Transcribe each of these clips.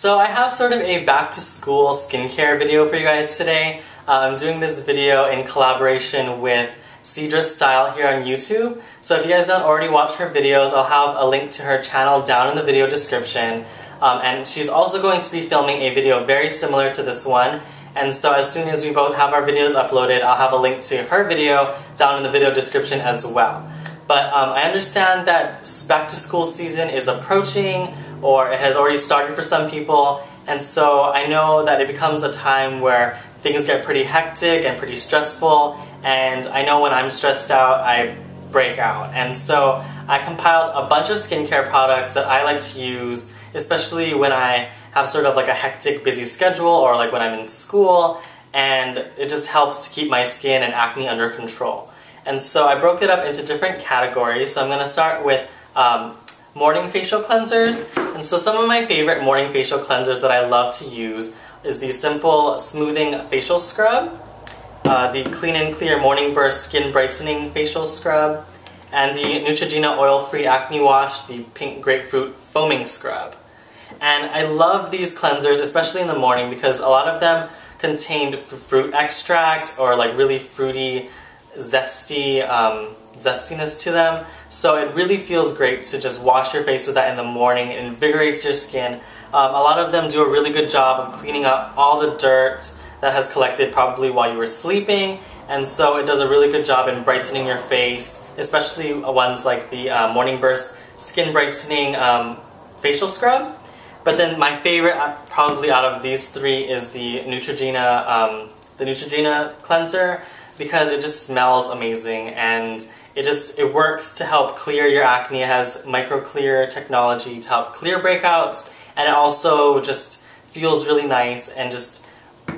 So I have sort of a back to school skincare video for you guys today. I'm doing this video in collaboration with Sidra Style here on YouTube. So if you guys don't already watch her videos, I'll have a link to her channel down in the video description. And she's also going to be filming a video very similar to this one. And so as soon as we both have our videos uploaded, I'll have a link to her video down in the video description as well. But I understand that back to school season is approaching, or it has already started for some people, and so I know that it becomes a time where things get pretty hectic and pretty stressful, and I know when I'm stressed out, I break out. And so I compiled a bunch of skincare products that I like to use, especially when I have sort of like a hectic, busy schedule, or like when I'm in school, and it just helps to keep my skin and acne under control. And so I broke it up into different categories. So I'm going to start with morning facial cleansers. And so some of my favorite morning facial cleansers that I love to use is the Simple Smoothing Facial Scrub, the Clean and Clear Morning Burst Skin Brightening Facial Scrub, and the Neutrogena Oil-Free Acne Wash, the Pink Grapefruit Foaming Scrub. And I love these cleansers, especially in the morning, because a lot of them contain fruit extract or like really fruity, zesty zestiness to them, so it really feels great to just wash your face with that in the morning. It invigorates your skin. A lot of them do a really good job of cleaning up all the dirt that has collected probably while you were sleeping, and so it does a really good job in brightening your face, especially ones like the Morning Burst Skin Brightening Facial Scrub. But then my favorite probably out of these three is the Neutrogena cleanser, because it just smells amazing and it works to help clear your acne. It has micro clear technology to help clear breakouts, and it also just feels really nice and just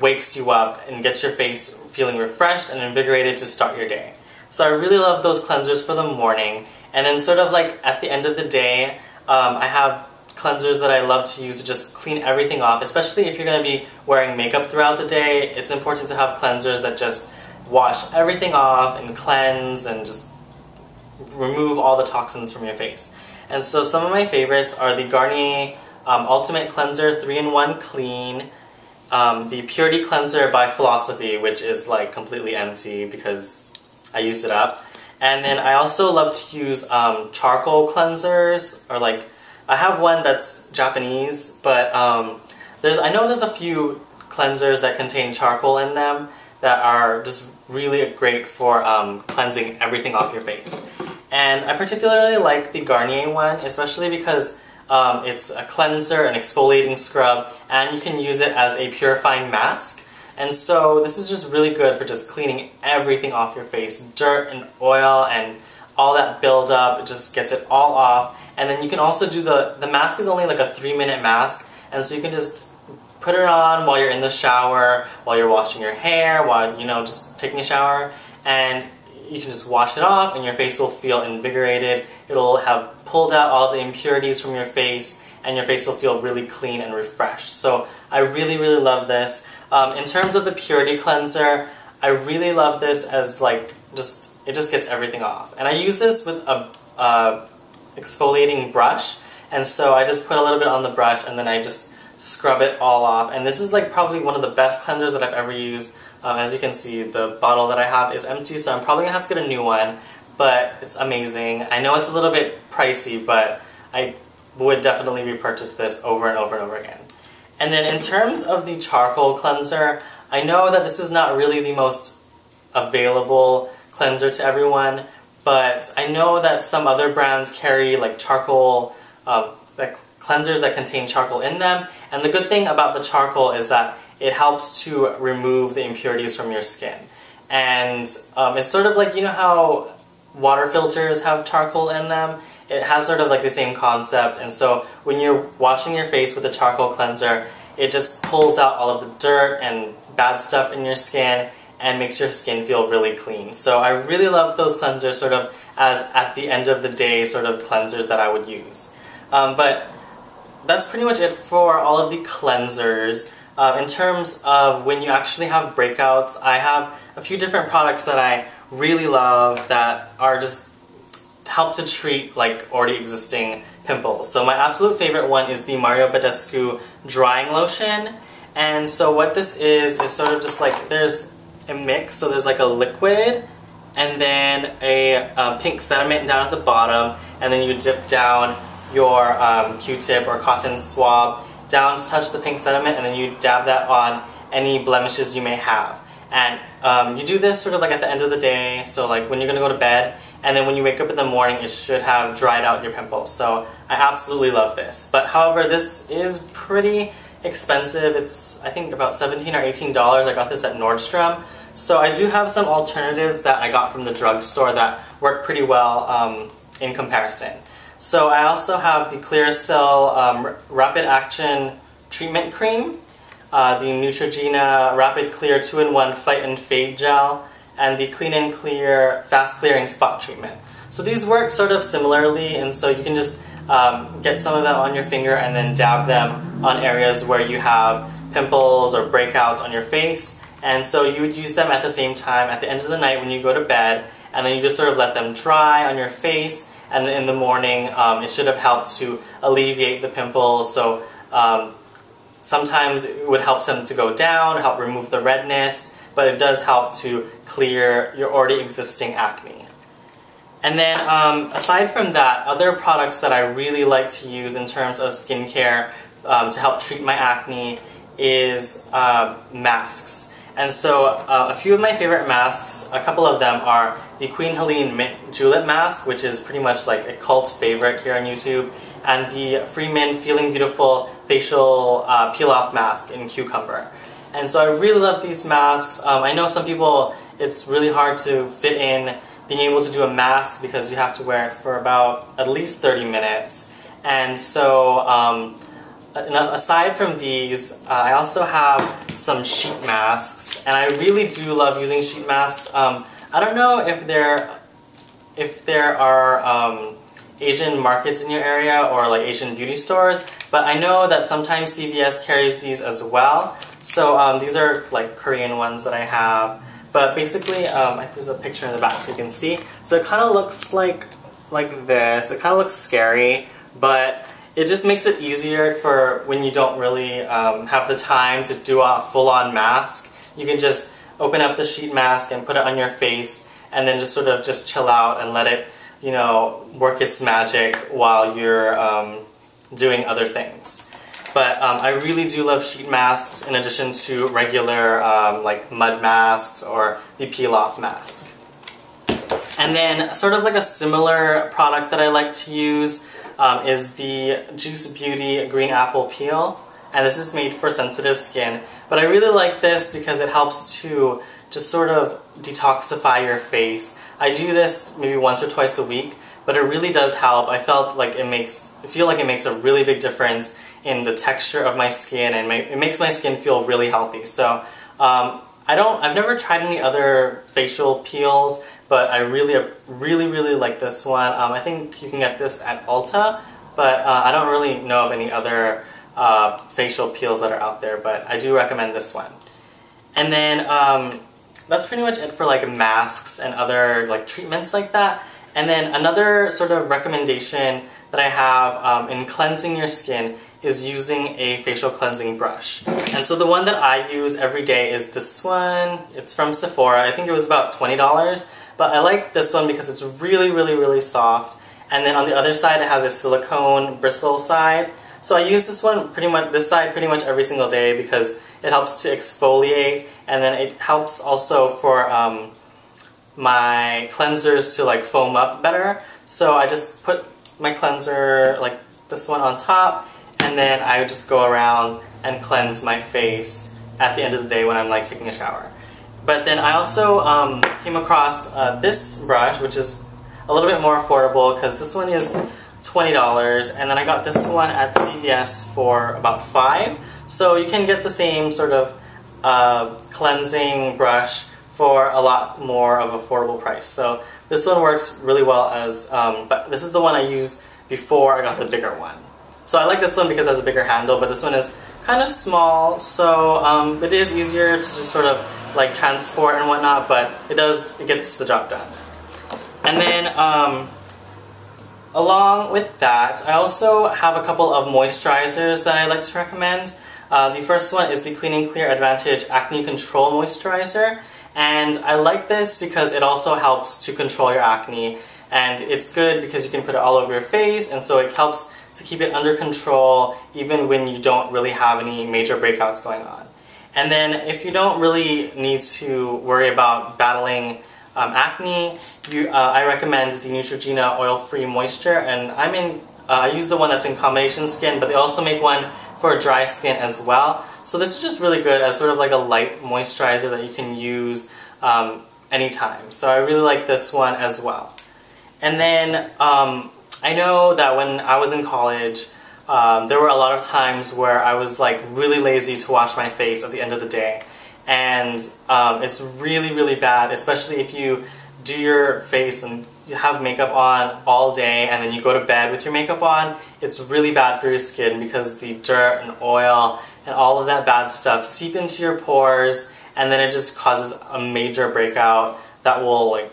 wakes you up and gets your face feeling refreshed and invigorated to start your day. So I really love those cleansers for the morning. And then sort of like at the end of the day, I have cleansers that I love to use to just clean everything off, especially if you're going to be wearing makeup throughout the day. It's important to have cleansers that just wash everything off and cleanse and just remove all the toxins from your face. And so some of my favorites are the Garnier Ultimate Cleanser 3-in-1 Clean, the Purity Cleanser by Philosophy, which is like completely empty because I used it up. And then I also love to use charcoal cleansers, or like, I have one that's Japanese, but I know there's a few cleansers that contain charcoal in them that are just really great for cleansing everything off your face. And I particularly like the Garnier one, especially because it's a cleanser, an exfoliating scrub, and you can use it as a purifying mask. And so this is just really good for just cleaning everything off your face. Dirt and oil and all that buildup, it just gets it all off. And then you can also do the mask is only like a 3-minute mask, and so you can just put it on while you're in the shower, while you're washing your hair, while, you know, just taking a shower, and you can just wash it off and your face will feel invigorated. It'll have pulled out all the impurities from your face, and your face will feel really clean and refreshed. So I really, really love this. In terms of the Purity Cleanser, I really love this as like, it just gets everything off. And I use this with a exfoliating brush, and so I just put a little bit on the brush and then I just scrub it all off. And this is like probably one of the best cleansers that I've ever used. As you can see, the bottle that I have is empty, so I'm probably gonna have to get a new one, but it's amazing. I know it's a little bit pricey, but I would definitely repurchase this over and over and over again. And then in terms of the charcoal cleanser, I know that this is not really the most available cleanser to everyone, but I know that some other brands carry like charcoal, like cleansers that contain charcoal in them. And the good thing about the charcoal is that it helps to remove the impurities from your skin. And it's sort of like, you know how water filters have charcoal in them? It has sort of like the same concept, and so when you're washing your face with a charcoal cleanser, it just pulls out all of the dirt and bad stuff in your skin and makes your skin feel really clean. So I really love those cleansers sort of as at the end of the day sort of cleansers that I would use. But that's pretty much it for all of the cleansers. In terms of when you actually have breakouts, I have a few different products that I really love that are just help to treat like already existing pimples. So my absolute favorite one is the Badescu drying lotion. And so what this is sort of just like, there's a mix, so there's like a liquid and then a pink sediment down at the bottom, and then you dip down your Q-tip or cotton swab down to touch the pink sediment, and then you dab that on any blemishes you may have. And you do this sort of like at the end of the day, so like when you're going to go to bed, and then when you wake up in the morning it should have dried out your pimples. So I absolutely love this. But however, this is pretty expensive. It's I think about $17 or $18. I got this at Nordstrom. So I do have some alternatives that I got from the drugstore that work pretty well in comparison. So I also have the Clearasil Rapid Action Treatment Cream, the Neutrogena Rapid Clear 2-in-1 Fight and Fade Gel, and the Clean and Clear Fast Clearing Spot Treatment. So these work sort of similarly, and so you can just get some of them on your finger and then dab them on areas where you have pimples or breakouts on your face. And so you would use them at the same time at the end of the night when you go to bed, and then you just sort of let them dry on your face, and in the morning it should have helped to alleviate the pimples. So sometimes it would help them to go down, help remove the redness, but it does help to clear your already existing acne. And then aside from that, other products that I really like to use in terms of skincare to help treat my acne is masks. And so a few of my favorite masks, a couple of them are the Queen Helene Mint Julep mask, which is pretty much like a cult favorite here on YouTube, and the Freeman Feeling Beautiful Facial Peel-Off Mask in Cucumber. And so I really love these masks. I know some people, it's really hard to fit in being able to do a mask because you have to wear it for about at least 30 minutes. And so aside from these, I also have some sheet masks, and I really do love using sheet masks. I don't know if there are Asian markets in your area or like Asian beauty stores, but I know that sometimes CVS carries these as well. So these are like Korean ones that I have. But basically, there's a picture in the back so you can see. So it kind of looks like this. It kind of looks scary, but it just makes it easier for when you don't really have the time to do a full-on mask. You can just open up the sheet mask and put it on your face, and then just sort of just chill out and let it, you know, work its magic while you're doing other things. But I really do love sheet masks in addition to regular like mud masks or the peel-off mask. And then sort of like a similar product that I like to use is the Juice Beauty Green Apple Peel. And this is made for sensitive skin. But I really like this because it helps to just sort of detoxify your face. I do this maybe once or twice a week, but it really does help. I feel like it makes a really big difference in the texture of my skin, and it makes my skin feel really healthy. So I've never tried any other facial peels, but I really like this one. I think you can get this at Ulta, but I don't really know of any other facial peels that are out there, but I do recommend this one. And then that's pretty much it for like masks and other like treatments like that. And then another sort of recommendation that I have in cleansing your skin is using a facial cleansing brush. And so the one that I use every day is this one. It's from Sephora. I think it was about $20, but I like this one because it's really soft. And then on the other side it has a silicone bristle side. So I use this one this side pretty much every single day because it helps to exfoliate, and then it helps also for my cleansers to like foam up better. So I just put my cleanser like this one on top, and then I would just go around and cleanse my face at the end of the day when I'm like taking a shower. But then I also came across this brush, which is a little bit more affordable because this one is $20, and then I got this one at CVS for about $5. So you can get the same sort of cleansing brush for a lot more of an affordable price. So this one works really well as, but this is the one I used before I got the bigger one. So I like this one because it has a bigger handle, but this one is kind of small, so it is easier to just sort of like transport and whatnot, but it gets the job done. And then along with that, I also have a couple of moisturizers that I like to recommend. The first one is the Clean & Clear Advantage Acne Control Moisturizer, and I like this because it also helps to control your acne, and it's good because you can put it all over your face, and so it helps to keep it under control even when you don't really have any major breakouts going on. And then if you don't really need to worry about battling acne, I recommend the Neutrogena Oil-Free Moisture, and I use the one that's in combination skin, but they also make one for dry skin as well. So this is just really good as sort of like a light moisturizer that you can use anytime. So I really like this one as well. And then I know that when I was in college, there were a lot of times where I was like really lazy to wash my face at the end of the day. And it's really, really bad, especially if you do your face and you have makeup on all day and then you go to bed with your makeup on. It's really bad for your skin because the dirt and oil and all of that bad stuff seep into your pores, and then it just causes a major breakout that will like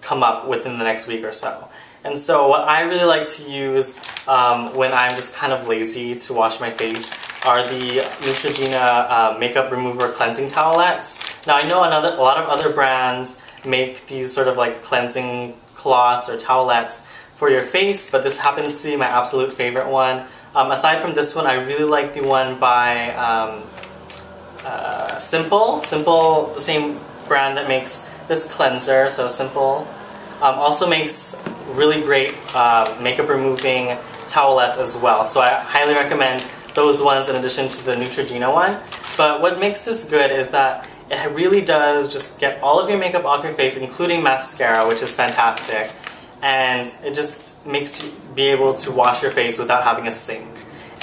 come up within the next week or so. And so what I really like to use when I'm just kind of lazy to wash my face are the Neutrogena Makeup Remover Cleansing Towelettes. Now I know a lot of other brands make these sort of like cleansing cloths or towelettes for your face, but this happens to be my absolute favorite one. Aside from this one, I really like the one by Simple, the same brand that makes this cleanser, so Simple. Also makes really great makeup removing towelettes as well, so I highly recommend those ones in addition to the Neutrogena one. But what makes this good is that it really does just get all of your makeup off your face, including mascara, which is fantastic, and it just makes you be able to wash your face without having a sink.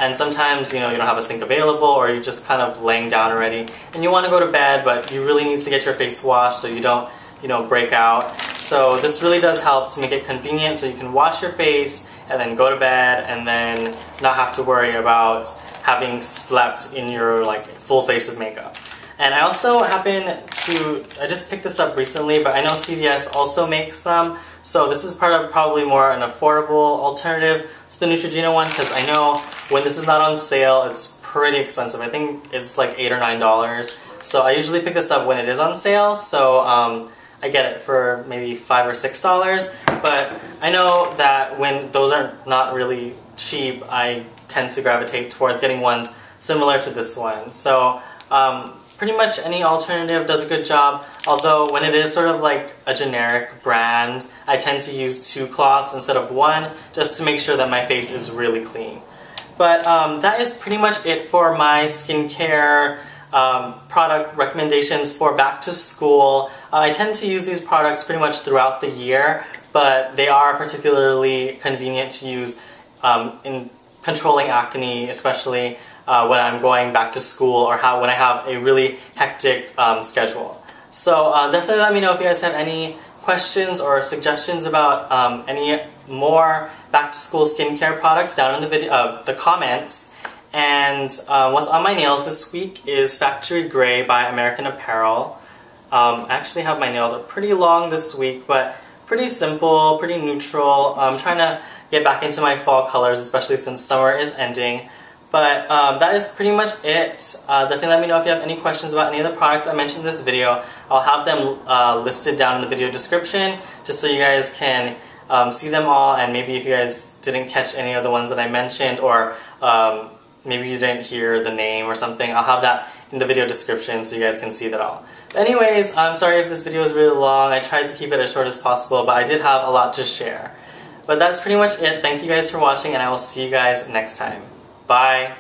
And sometimes, you know, you don't have a sink available, or you're just kind of laying down already and you want to go to bed, but you really need to get your face washed so you don't, you know, break out. So this really does help to make it convenient so you can wash your face and then go to bed and then not have to worry about having slept in your like full face of makeup. And I also I just picked this up recently, but I know CVS also makes some, so this is probably more an affordable alternative to the Neutrogena one, because I know when this is not on sale, it's pretty expensive. I think it's like $8 or $9. So I usually pick this up when it is on sale, so I get it for maybe $5 or $6. But I know that when those are not really cheap, I tend to gravitate towards getting ones similar to this one. So pretty much any alternative does a good job, although when it is sort of like a generic brand, I tend to use 2 cloths instead of 1, just to make sure that my face is really clean. But that is pretty much it for my skincare product recommendations for back to school. I tend to use these products pretty much throughout the year, but they are particularly convenient to use in controlling acne, especially when I'm going back to school or when I have a really hectic schedule. So definitely let me know if you guys have any questions or suggestions about any more back to school skincare products down in the comments. And what's on my nails this week is Factory Grey by American Apparel. I actually have my nails are pretty long this week, but pretty simple, pretty neutral. I'm trying to get back into my fall colors, especially since summer is ending. But that is pretty much it. Definitely let me know if you have any questions about any of the products I mentioned in this video. I'll have them listed down in the video description, just so you guys can see them all, and maybe if you guys didn't catch any of the ones that I mentioned, or maybe you didn't hear the name or something, I'll have that in the video description so you guys can see that all. But anyways, I'm sorry if this video is really long. I tried to keep it as short as possible, but I did have a lot to share. But that's pretty much it. Thank you guys for watching, and I will see you guys next time. Bye!